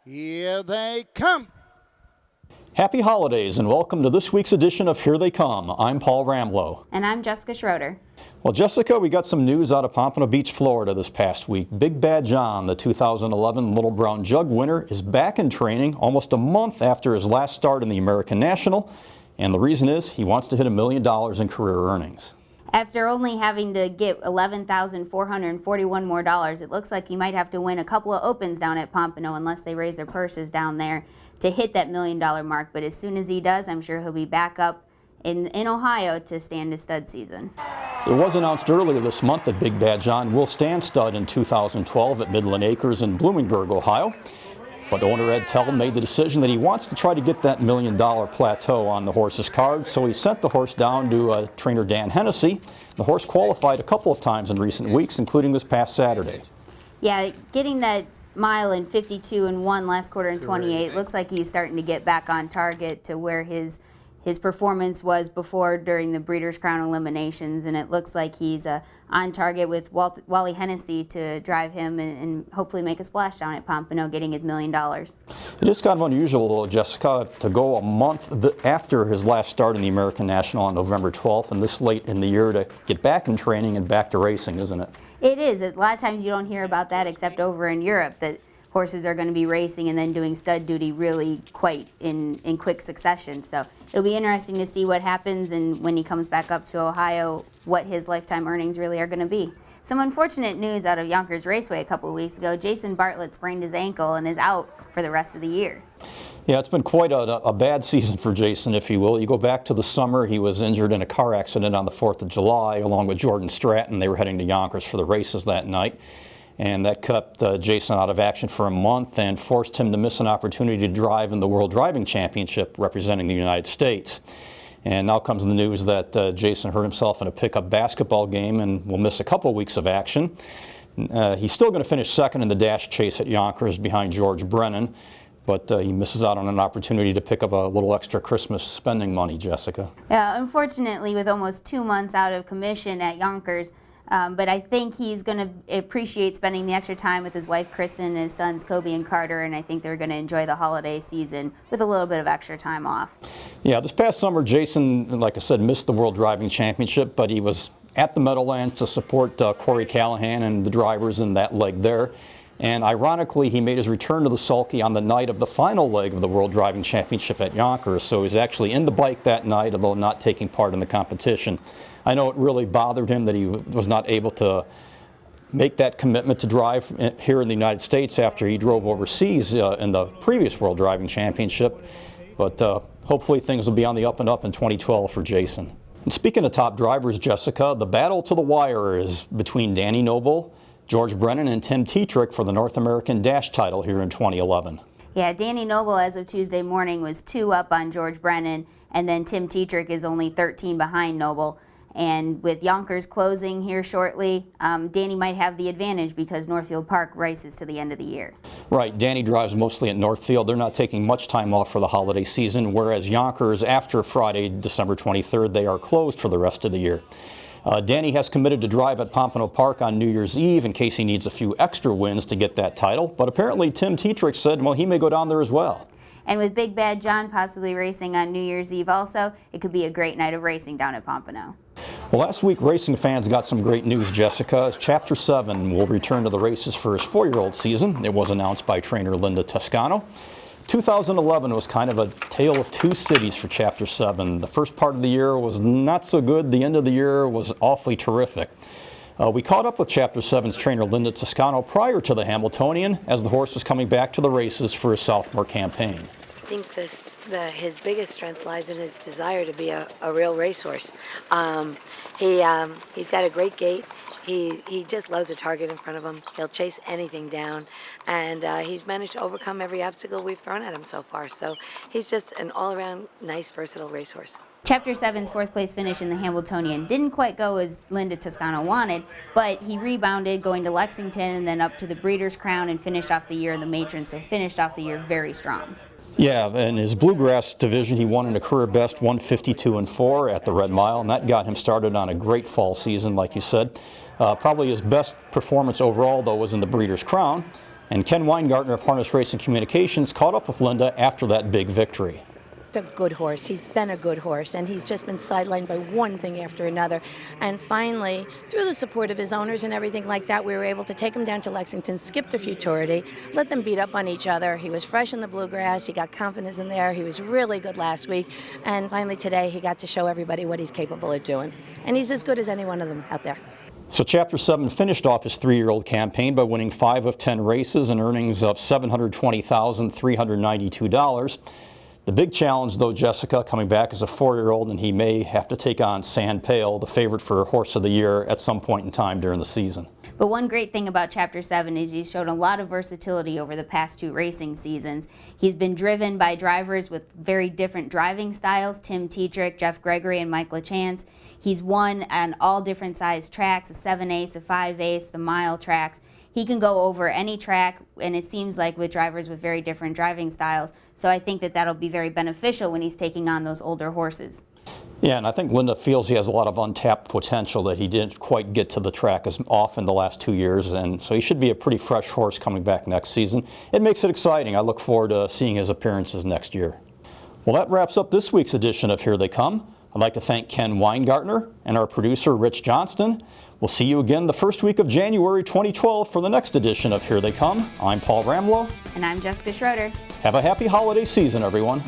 Here they come. Happy holidays and welcome to this week's edition of Here They Come. I'm Paul Ramlow. And I'm Jessica Schroeder. Well, Jessica, we got some news out of Pompano Beach, Florida this past week. Big Bad John, the 2011 Little Brown Jug winner, is back in training almost a month after his last start in the American National. And the reason is he wants to hit $1 million in career earnings. After only having to get $11,441 more, it looks like he might have to win a couple of opens down at Pompano unless they raise their purses down there to hit that $1 million mark. But as soon as he does, I'm sure he'll be back up in Ohio to stand his stud season. It was announced earlier this month that Big Bad John will stand stud in 2012 at Midland Acres in Bloomingburg, Ohio. But owner Ed Tell made the decision that he wants to try to get that $1 million plateau on the horse's card, so he sent the horse down to trainer Dan Hennessy. The horse qualified a couple of times in recent weeks, including this past Saturday. Yeah, getting that mile in 52 and 1 last quarter in 28 looks like he's starting to get back on target to where his performance was before during the Breeders' Crown eliminations, and it looks like he's on target with Wally Hennessy to drive him and hopefully make a splash down at Pompano, getting his $1 million. It is kind of unusual, though, Jessica, to go a month after his last start in the American National on November 12th and this late in the year to get back in training and back to racing, isn't it? It is. A lot of times you don't hear about that except over in Europe, that horses are going to be racing and then doing stud duty really quite in quick succession. So it'll be interesting to see what happens, and when he comes back up to Ohio, what his lifetime earnings really are going to be. Some unfortunate news out of Yonkers Raceway a couple of weeks ago. Jason Bartlett sprained his ankle and is out for the rest of the year. Yeah, it's been quite a bad season for Jason, if you will. You go back to the summer, he was injured in a car accident on the 4th of July along with Jordan Stratton. They were heading to Yonkers for the races that night. And that kept Jason out of action for a month and forced him to miss an opportunity to drive in the World Driving Championship representing the United States. And now comes the news that Jason hurt himself in a pickup basketball game and will miss a couple of weeks of action. He's still going to finish second in the dash chase at Yonkers behind George Brennan, but he misses out on an opportunity to pick up a little extra Christmas spending money, Jessica. Yeah, unfortunately, with almost 2 months out of commission at Yonkers, but I think he's going to appreciate spending the extra time with his wife Kristen and his sons Kobe and Carter, and I think they're going to enjoy the holiday season with a little bit of extra time off. Yeah, this past summer Jason, like I said, missed the World Driving Championship, but he was at the Meadowlands to support Corey Callahan and the drivers in that leg there. And ironically, he made his return to the sulky on the night of the final leg of the World Driving Championship at Yonkers, so he was actually in the bike that night, although not taking part in the competition. I know it really bothered him that he was not able to make that commitment to drive here in the United States after he drove overseas in the previous World Driving Championship, but hopefully things will be on the up and up in 2012 for Jason. And speaking of top drivers, Jessica, the battle to the wire is between Danny Noble, George Brennan, and Tim Tetrick for the North American Dash title here in 2011. Yeah, Danny Noble as of Tuesday morning was 2 up on George Brennan, and then Tim Tetrick is only 13 behind Noble. And with Yonkers closing here shortly, Danny might have the advantage because Northfield Park races to the end of the year. Right, Danny drives mostly at Northfield. They're not taking much time off for the holiday season, whereas Yonkers, after Friday, December 23rd, they are closed for the rest of the year. Danny has committed to drive at Pompano Park on New Year's Eve in case he needs a few extra wins to get that title, but apparently Tim Tetrick said, well, he may go down there as well. And with Big Bad John possibly racing on New Year's Eve also, it could be a great night of racing down at Pompano. Well, last week racing fans got some great news, Jessica. Chapter 7 will return to the races for his 4-year-old season. It was announced by trainer Linda Toscano. 2011 was kind of a tale of two cities for Chapter 7. The first part of the year was not so good. The end of the year was awfully terrific. We caught up with Chapter 7's trainer Linda Toscano prior to the Hamiltonian as the horse was coming back to the races for his sophomore campaign. I think his biggest strength lies in his desire to be a real racehorse. He's got a great gait. He just loves a target in front of him. He'll chase anything down, and he's managed to overcome every obstacle we've thrown at him so far. So he's just an all-around nice, versatile racehorse. Chapter 7's 4th place finish in the Hamiltonian didn't quite go as Linda Toscano wanted, but he rebounded going to Lexington and then up to the Breeders' Crown and finished off the year in the Matron, so finished off the year very strong. Yeah, in his Bluegrass division, he won in a career best 152-4 at the Red Mile, and that got him started on a great fall season, like you said. Probably his best performance overall, though, was in the Breeders' Crown, And Ken Weingartner of Harness Racing Communications caught up with Linda after that big victory. A good horse. He's been a good horse, and he's just been sidelined by one thing after another. And finally, through the support of his owners and everything like that, we were able to take him down to Lexington, skip the futurity, let them beat up on each other. He was fresh in the bluegrass. He got confidence in there. He was really good last week. And finally today, he got to show everybody what he's capable of doing. And he's as good as any one of them out there. So Chapter 7 finished off his 3-year-old campaign by winning 5 of 10 races and earnings of $720,392. The big challenge, though, Jessica, coming back as a 4-year-old, and he may have to take on Sand Pale, the favorite for Horse of the Year, at some point in time during the season. But one great thing about Chapter 7 is he's shown a lot of versatility over the past 2 racing seasons. He's been driven by drivers with very different driving styles, Tim Tetrick, Jeff Gregory, and Mike LaChance. He's won on all different size tracks, a 7/8, a 5/8, the mile tracks. He can go over any track, and it seems like with drivers with very different driving styles. So I think that that'll be very beneficial when he's taking on those older horses. Yeah, and I think Linda feels he has a lot of untapped potential that he didn't quite get to the track as often the last 2 years, and so he should be a pretty fresh horse coming back next season. It makes it exciting. I look forward to seeing his appearances next year. Well, that wraps up this week's edition of Here They Come. I'd like to thank Ken Weingartner and our producer, Rich Johnston. We'll see you again the first week of January 2012 for the next edition of Here They Come. I'm Paul Ramlow. And I'm Jessica Schroeder. Have a happy holiday season, everyone.